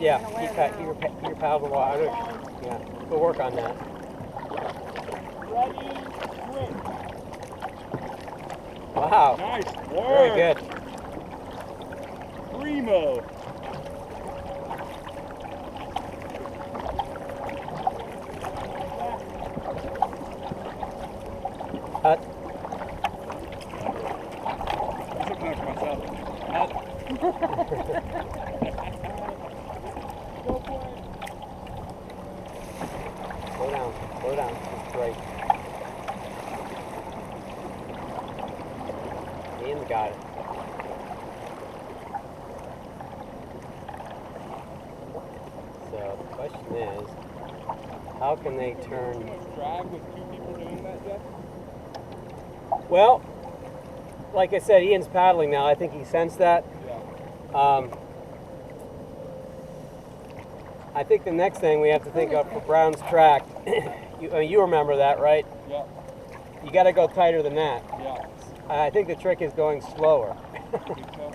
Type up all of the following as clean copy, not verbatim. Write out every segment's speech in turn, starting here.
Yeah, keep your paddle the water. Yeah, go work on that. Ready, swim. Wow. Nice work. Very good. Primo. Cut. Slow down. That's great. Ian's got it. So the question is, how can they turn? Drag with two people doing that, Jeff? Well, like I said, Ian's paddling now. I think he sensed that. Yeah. I think the next thing we have to think of for Brown's track, you remember that, right? Yeah. You got to go tighter than that. Yeah. I think the trick is going slower. Think so?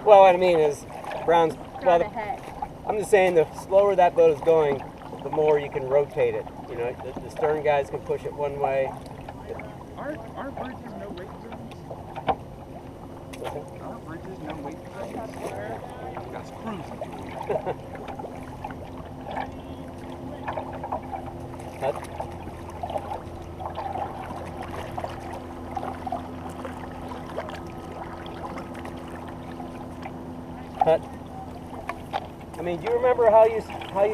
Well, what I mean is, Brown's. Well, ahead. I'm just saying, the slower that boat is going, the more you can rotate it. You know, the stern guys can push it one way. Aren't bridges no weight zones? Aren't bridges no weight zones? That's cruising. Cut. Cut. I mean, do you remember how you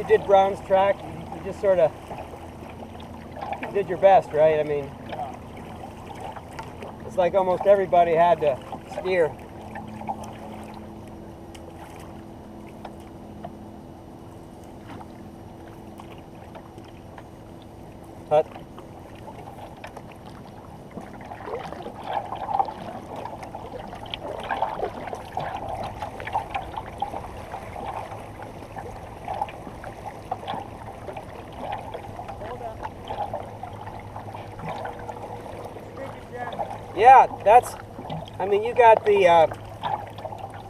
did Brown's track? You just sort of did your best, right? I mean, it's like almost everybody had to steer. Cut. Yeah, I mean, you got the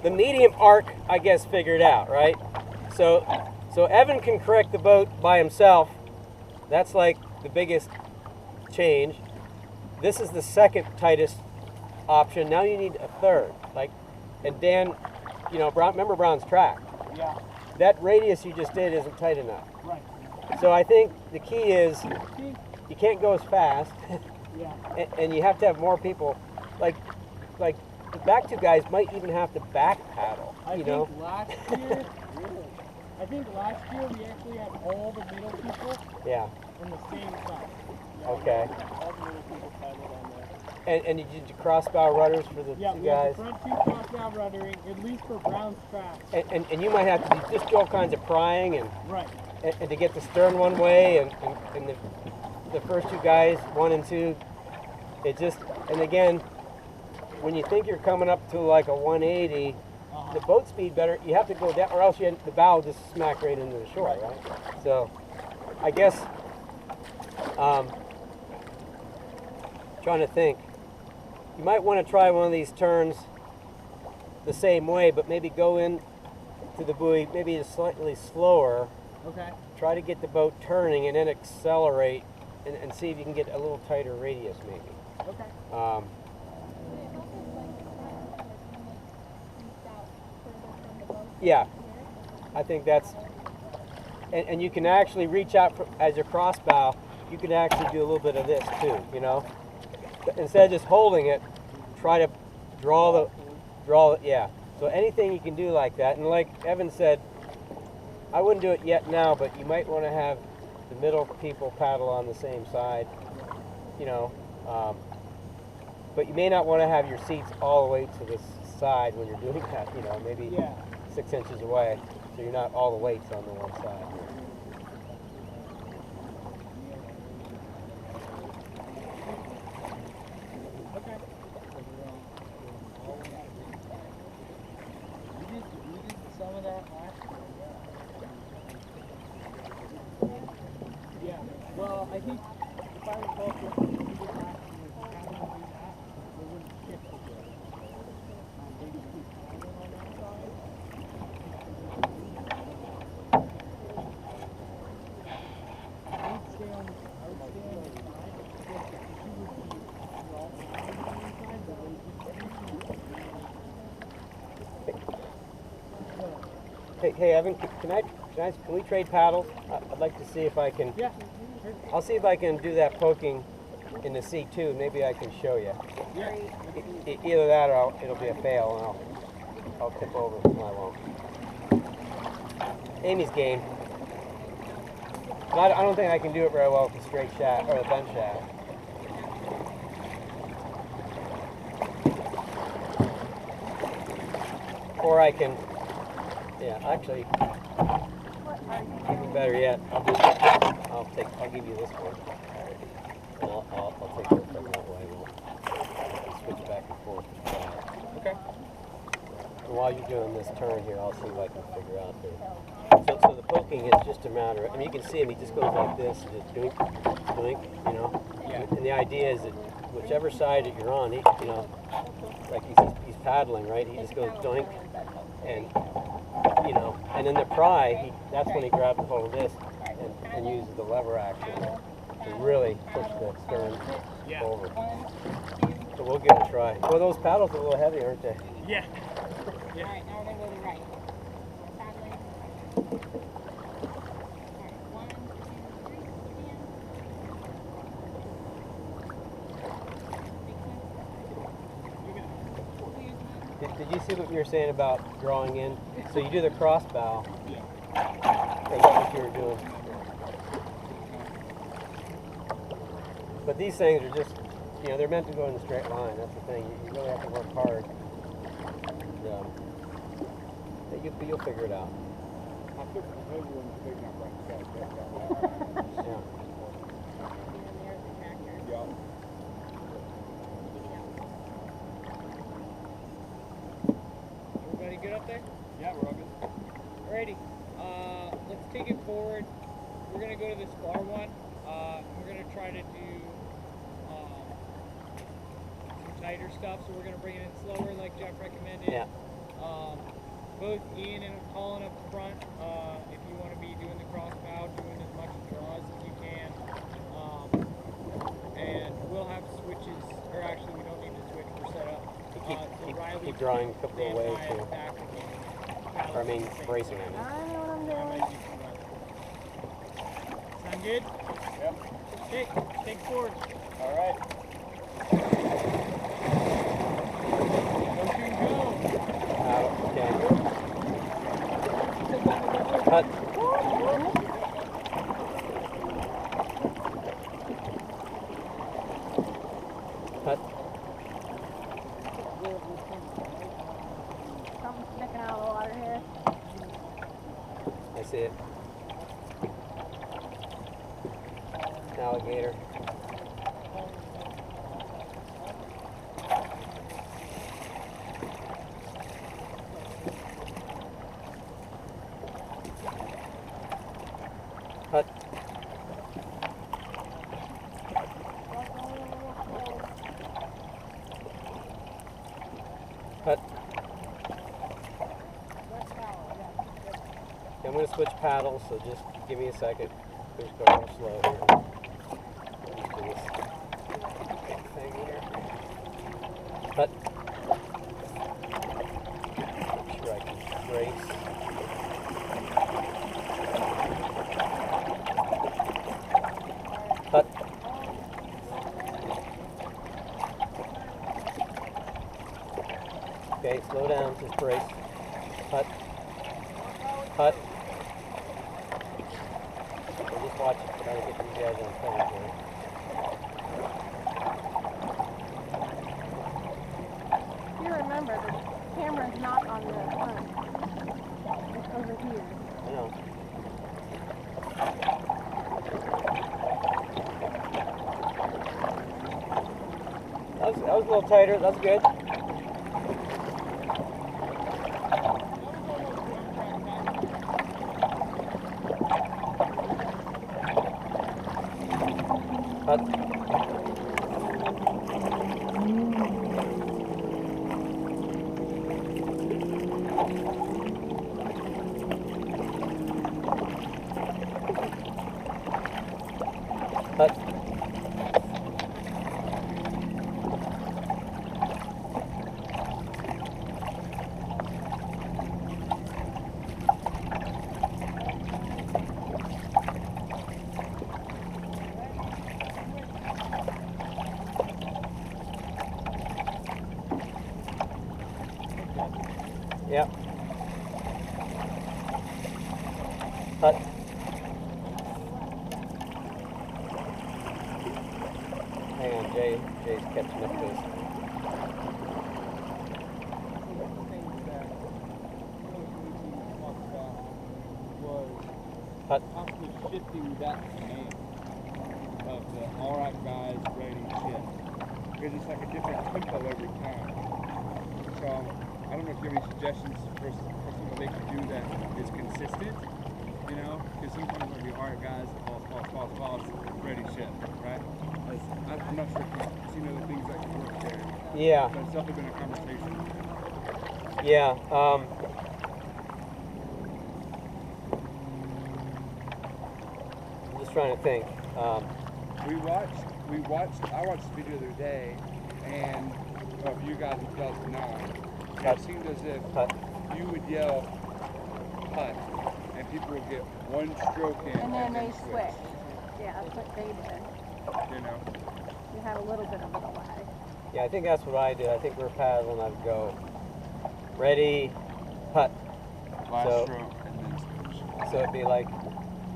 medium arc, I guess, figured out, right? So Evan can correct the boat by himself. That's like the biggest change. This is the second tightest option. Now you need a third. And Dan, remember Brown's track? Yeah. That radius you just did isn't tight enough. Right. So I think the key is you can't go as fast. Yeah. And you have to have more people, like the back two guys might even have to back paddle. I think last year we actually had all the middle people. Yeah. On the same side. Yeah, Okay. All the middle people paddled on there. And you did your crossbow rudders for the Yeah, two we had guys. the front two crossbow ruddering, at least for Brown's track. And you might have to just do all kinds of prying and Right. and to get the stern one way and the first two guys, 1 and 2. And again, when you think you're coming up to like a 180, the boat speed better, you have to go down, or else the bow will just smack right into the shore, right? So, I guess, trying to think, you might want to try one of these turns the same way, but maybe go in to the buoy, maybe just slightly slower. Okay. Try to get the boat turning and then accelerate and see if you can get a little tighter radius maybe. Okay. Yeah, I think that's, and you can actually reach out as your crossbow, you can actually do a little bit of this too, Instead of just holding it, try to draw it, yeah. So anything you can do like that, and like Evan said, I wouldn't do it yet now, but you might want to have the middle people paddle on the same side, but you may not want to have your seats all the way to the side when you're doing that, maybe 6 inches away, so you're not all the weights on the one side. Okay. We did some of that last year. Yeah. Well, I think if I recall correctly, we did last year. Hey, Evan, can we trade paddles? I'd like to see if I can. Yeah. Sure. I'll see if I can do that poking in the sea too. Maybe I can show you. Yeah. Either that or it'll be a fail, and I'll tip over. No, I won't. Amy's game. But I don't think I can do it very well with the straight shaft or the bent shaft. Or I can, yeah, actually, even better yet, I'll give you this one, and I'll take it from that way. We'll switch back and forth. Okay. And while you're doing this turn here, I'll see what I can figure out there. So the poking is just a matter of, I mean, you can see him, he just goes like this, just doink, doink, you know? Yeah. And the idea is that whichever side that you're on, he, you know, like he's paddling, right? He just goes doink, and, you know, and then the pry, that's when he grabs a hold of this and uses the lever action to really push the stern over. So we'll give it a try. Well, those paddles are a little heavy, aren't they? Yeah. All right, now we're going to go to the right. Paddling. All right, 1, 2, 3, stand. Did you see what you were saying about drawing in? So you do the cross bow. Yeah. That's what you were doing. But these things are just, you know, they're meant to go in a straight line. That's the thing. You really have to work hard. And, you'll figure it out. I took the other one to take my right side. Yeah. And there's the tractor. Yeah. Everybody good up there? Yeah, we're all good. Alrighty. Let's take it forward. We're gonna go to this far one. We're gonna try to do some tighter stuff. So we're gonna bring it in slower, like Jeff recommended. Yeah. Both Ian and Colin up front. If you want to be doing the cross bow, doing as much draws as you can. And we'll have switches, or actually we don't need to switch. We're set up. Keep drawing a couple of ways too. Or I mean, bracing on it. I know what I'm doing. Sound good? Yep. Take forward. All right. Motion go. Okay. Cut. Cut. Something sticking out of the water here. I see it. Alligator. Cut. Cut. Okay, I'm going to switch paddles, so just give me a second. Just go real slow here. Just do this thing here. Cut. Make sure I can trace. Cut. Okay, slow down, just brace. Cut. Cut. So just watch it, try to get these guys on film here. You remember, the camera's not on the front. It's over here. I know. That was a little tighter, that's good. Cut. Cut. hut. Hang on, Jay's catching up to us. One of the things that Coach Lycoming talked about was Hut. constantly shifting that command of the alright guys, ready, shift. Because it's like a different tempo every time. So I don't know if you have any suggestions for something they could do that is consistent, you know? Because sometimes it'll be alright guys, pause, ready, shift, right? I'm not sure if you've seen other things that could work there. Yeah. But it's definitely been a conversation. Yeah. I'm just trying to think. I watched the video the other day, and of you guys in 2009, it seemed as if Hut. you would yell hut, and people would get one stroke in, And then they switch. switch. Yeah, that's what they did. You know, You had a little bit of a lag. Yeah, I think that's what I did. I think we're paddling. I'd go ready, hut. last So- stroke and then switch. So it'd be like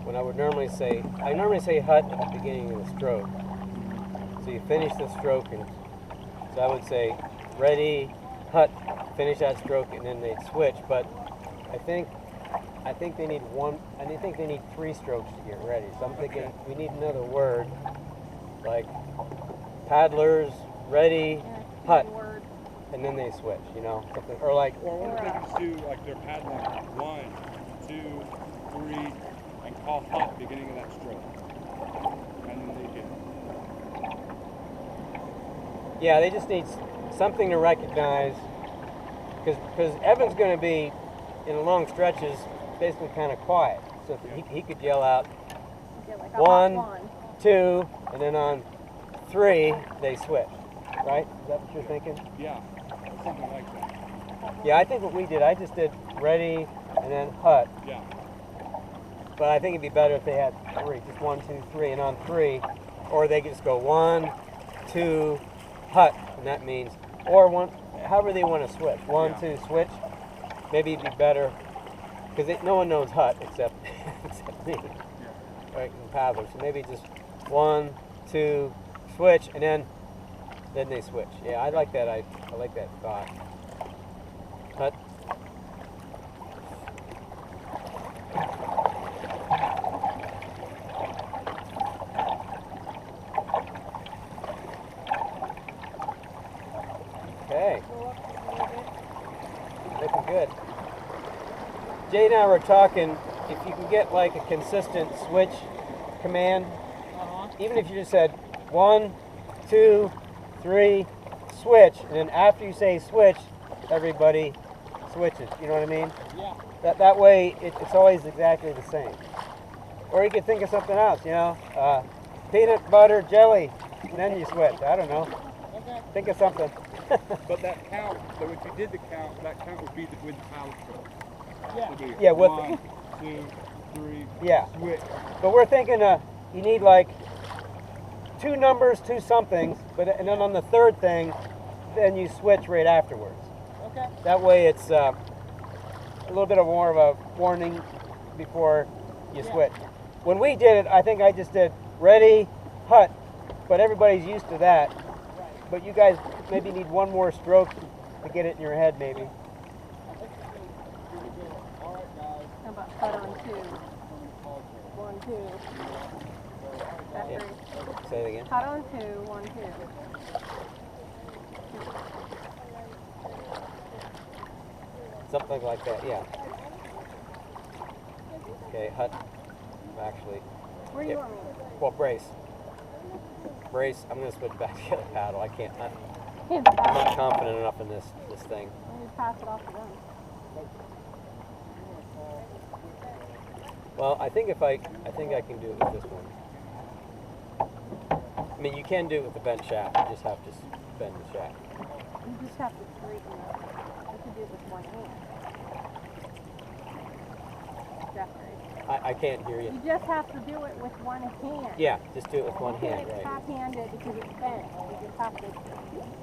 when I normally say hut at the beginning of the stroke. So you finish the stroke, and so I would say ready, hut, finish that stroke, and then they'd switch. But I think they need one. I think they need 3 strokes to get ready. So I'm thinking we need another word like paddlers, ready, Yeah, hut, one word. and then they switch. You know, something or like Or what if they just do like they're paddling 1, 2, 3, and call hut beginning of that stroke, and then they do. yeah, they just need something to recognize because Evan's going to be in the long stretches basically kind of quiet. So he could yell out You get like a One. hot one. 2, and then on 3 they switch. Right? Is that what you're thinking? Yeah, something like that. Yeah, I think what we did, I just did ready and then hut. Yeah. But I think it'd be better if they had 3, just 1, 2, 3, and on 3, or they could just go 1, 2, hut, and that means, or one, however they want to switch. 1, Yeah. 2, switch. Maybe it'd be better because no one knows hut except me, right? And paddlers. So maybe just 1, 2, switch, and then they switch. Yeah, I like that. I like that thought. Hut. Okay. Go up just a little bit. Looking good. Jay and I were talking, if you can get like a consistent switch command, even if you just said 1, 2, 3, switch, and then after you say switch, everybody switches. You know what I mean? Yeah. That way, it's always exactly the same. Or you could think of something else, you know, peanut butter jelly, and then you switch. I don't know. Okay. Think of something. But that count, so if you did the count, that count would be with the paddle stroke. Yeah. Would be Yeah, with 1, 2, 3, Yeah. switch. But we're thinking you need like 2 numbers, 2 somethings, and then on the 3rd thing, then you switch right afterwards. Okay. That way it's a little bit of more of a warning before you switch. When we did it, I think I just did ready, hut, but everybody's used to that. But you guys maybe need one more stroke to get it in your head maybe. Alright guys, How about hut on 2? 1, 2. That's Yeah. 3. Say it again. Hut on 2, 1, 2. Something like that, yeah. Okay, hut, actually. Where do you Yeah. want me? Well, brace. Brace, I'm going to switch back to the other paddle. I'm Hand it not back. confident enough in this thing. Let me pass it off to them. Well, I think I can do it with this one. I mean, you can do it with the bent shaft. You just have to bend the shaft. You just have to straighten it. You can do it with one hand. Jeffrey. I can't hear you. You just have to do it with one hand. Yeah, just do it with one hand, It's right? top-handed because it's bent. You just have to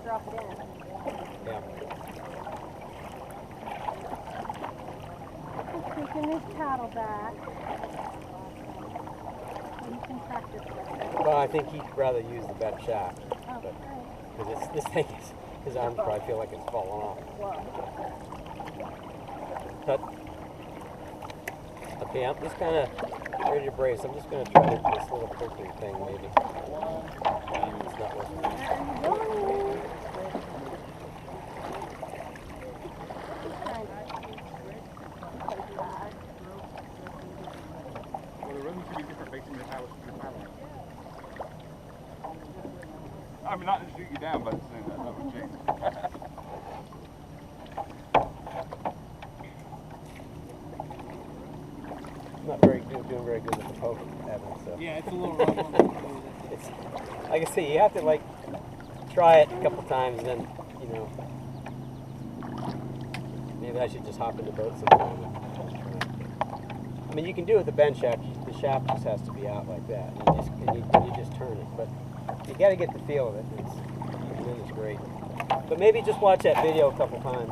drop it in. Yeah. Taking this paddle back. And you can practice with it. Well, I think he'd rather use the bent shaft. Oh, But- right. Because this thing is, his arms probably feel like it's falling off. Whoa. Cut. Okay, I'm just kind of ready to brace. I'm just going to try this little poking thing maybe. It's not working. Well, the rhythm should be different based on your paddle. I mean, not to shoot you down, but saying that would change. I'm not doing very good with the poke, Evan. So Yeah, it's a little rough on the it's like I say, you have to like try it a couple times, and then maybe I should just hop in the boat sometime. I mean, you can do it with the bend shaft. The shaft just has to be out like that, and you just turn it. But you got to get the feel of it. And then it's great. But maybe just watch that video a couple times.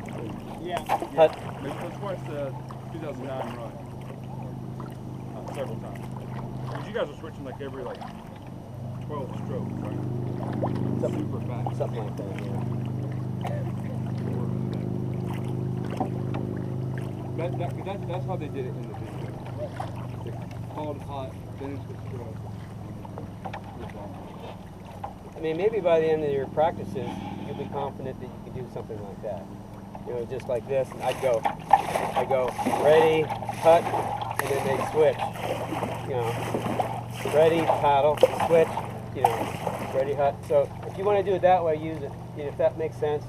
Yeah. But Let's watch the 2009 run several times. Because you guys are switching like every 12 strokes, right? Super fast. something like that. Yeah. That's how they did it in the video. They called hot, finished the stroke. I mean, maybe by the end of your practices, you'll be confident that you can do something like that. Just like this. I go, ready, cut, and then they switch. Ready, paddle, switch. Ready, hut. So if you want to do it that way, use it. If that makes sense.